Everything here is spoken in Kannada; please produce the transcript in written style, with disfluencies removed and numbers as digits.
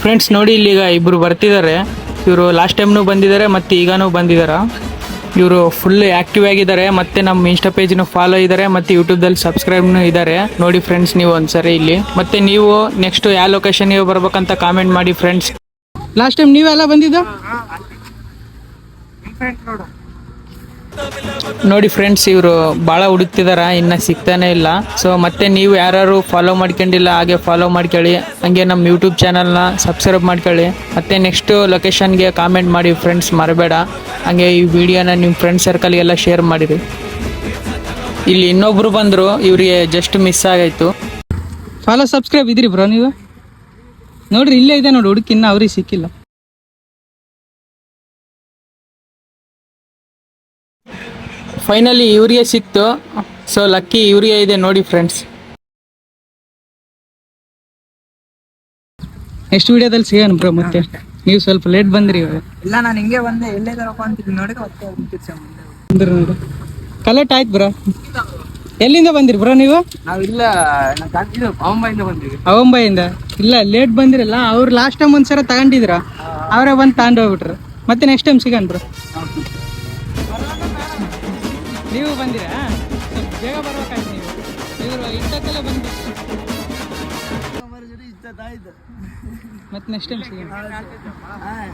ಫ್ರೆಂಡ್ಸ್ ನೋಡಿ ಇಲ್ಲಿ ಈಗ ಇಬ್ರು ಬರ್ತಿದ್ದಾರೆ. ಇವರು ಲಾಸ್ಟ್ ಟೈಮ್ನು ಬಂದಿದ್ದಾರೆ ಮತ್ತೆ ಈಗಾನು ಬಂದಿದ್ದಾರೆ. ಇವರು ಫುಲ್ ಆಕ್ಟಿವ್ ಆಗಿದ್ದಾರೆ ಮತ್ತೆ ನಮ್ಮ ಇನ್ಸ್ಟಾ ಪೇಜ್ನು ಫಾಲೋ ಇದ್ದಾರೆ ಮತ್ತೆ ಯೂಟ್ಯೂಬ್ದಲ್ಲಿ ಸಬ್ಸ್ಕ್ರೈಬ್ನು ಇದ್ದಾರೆ. ನೋಡಿ ಫ್ರೆಂಡ್ಸ್ ನೀವು ಒಂದ್ಸರಿ ಇಲ್ಲಿ ಮತ್ತೆ ನೀವು ನೆಕ್ಸ್ಟ್ ಯಾವ ಲೊಕೇಶನ್ಗೆ ಬರ್ಬೇಕಂತ ಕಾಮೆಂಟ್ ಮಾಡಿ ಫ್ರೆಂಡ್ಸ್. ಲಾಸ್ಟ್ ಟೈಮ್ ನೀವೆಲ್ಲ ಬಂದಿದ್ದು ನೋಡಿ ಫ್ರೆಂಡ್ಸ್, ಇವರು ಭಾಳ ಹುಡುಕ್ತಿದಾರ, ಇನ್ನ ಸಿಗ್ತಾನೆ ಇಲ್ಲ. ಸೊ ಮತ್ತೆ ನೀವು ಯಾರು ಫಾಲೋ ಮಾಡ್ಕೊಂಡಿಲ್ಲ ಹಾಗೆ ಫಾಲೋ ಮಾಡ್ಕೊಳ್ಳಿ, ಹಂಗೆ ನಮ್ಮ ಯೂಟ್ಯೂಬ್ ಚಾನಲ್ನ ಸಬ್ಸ್ಕ್ರೈಬ್ ಮಾಡ್ಕೊಳ್ಳಿ. ಮತ್ತೆ ನೆಕ್ಸ್ಟ್ ಲೊಕೇಶನ್ಗೆ ಕಾಮೆಂಟ್ ಮಾಡಿ ಫ್ರೆಂಡ್ಸ್, ಮರಬೇಡ. ಹಂಗೆ ಈ ವಿಡಿಯೋನ ನಿಮ್ಮ ಫ್ರೆಂಡ್ ಸರ್ಕಲ್ಗೆಲ್ಲ ಶೇರ್ ಮಾಡಿರಿ. ಇಲ್ಲಿ ಇನ್ನೊಬ್ರು ಬಂದರು, ಇವರಿಗೆ ಜಸ್ಟ್ ಮಿಸ್ ಆಗಾಯ್ತು. ಫಾಲೋ ಸಬ್ಸ್ಕ್ರೈಬ್ ಇದ್ರಿ ಬ್ರೋ ನೀವು? ನೋಡ್ರಿ ಇಲ್ಲೇ ಇದೆ ನೋಡಿ ಹುಡುಕಿ, ಇನ್ನ ಅವ್ರಿಗೆ ಸಿಕ್ಕಿಲ್ಲ. ಫೈನಲಿ ಇವರಿಗೆ ಸಿಕ್ತು. ಸೊ ಲಕ್ಕಿ ಇವರಿಗೆ ಇದೆ ನೋಡಿ ಫ್ರೆಂಡ್ಸ್. ನೆಕ್ಸ್ಟ್ ವಿಡಿಯೋದಲ್ಲಿ ಸಿಗೋಣ ಬ್ರೋ. ಮತ್ತೆ ನೀವು ಸ್ವಲ್ಪ ಲೇಟ್ ಬಂದ್ರಿ. ಇಲ್ಲ ನಾನು ಹಿಂಗೆ ಬಂದೆ, ಎಲ್ಲೇ ತರಪ್ಪ ಅಂತಿದ್ವಿ ನೋಡಿ ನೋಡಿ ಕಲೆಕ್ಟ್ ಆಯ್ತು ಬ್ರೋ. ಎಲ್ಲಿಂದ ಬಂದಿರಿ ಬ್ರೋ ನೀವು? ನಾವು ಇಲ್ಲ ಬಾಂಬೆಯಿಂದ ಬಂದಿವಿ. ಅವಂಬೈಯಿಂದ? ಇಲ್ಲ ಲೇಟ್ ಬಂದಿರಲ್ಲ. ಅವ್ರು ಲಾಸ್ಟ್ ಟೈಮ್ ಒಂದ್ಸಲ ತಗೊಂಡಿದ್ರ, ಅವರೇ ಬಂದು ತಗೊಂಡು ಹೋಗ್ಬಿಟ್ರು. ಮತ್ತೆ ನೆಕ್ಸ್ಟ್ ಟೈಮ್ ಸಿಗೋಣ ಬ್ರೋ. ನೀವು ಬಂದಿರಾ? ಬೇಗ ಬರ್ಬೇಕಾಯ್ತು ನೀವು. ಇವರು ಇಷ್ಟಕ್ಕೆಲ್ಲ ಬಂದು ಮತ್ತೆ ನೆಕ್ಸ್ಟ್ ಟೈಮ್ ಸಿಗೋಣ.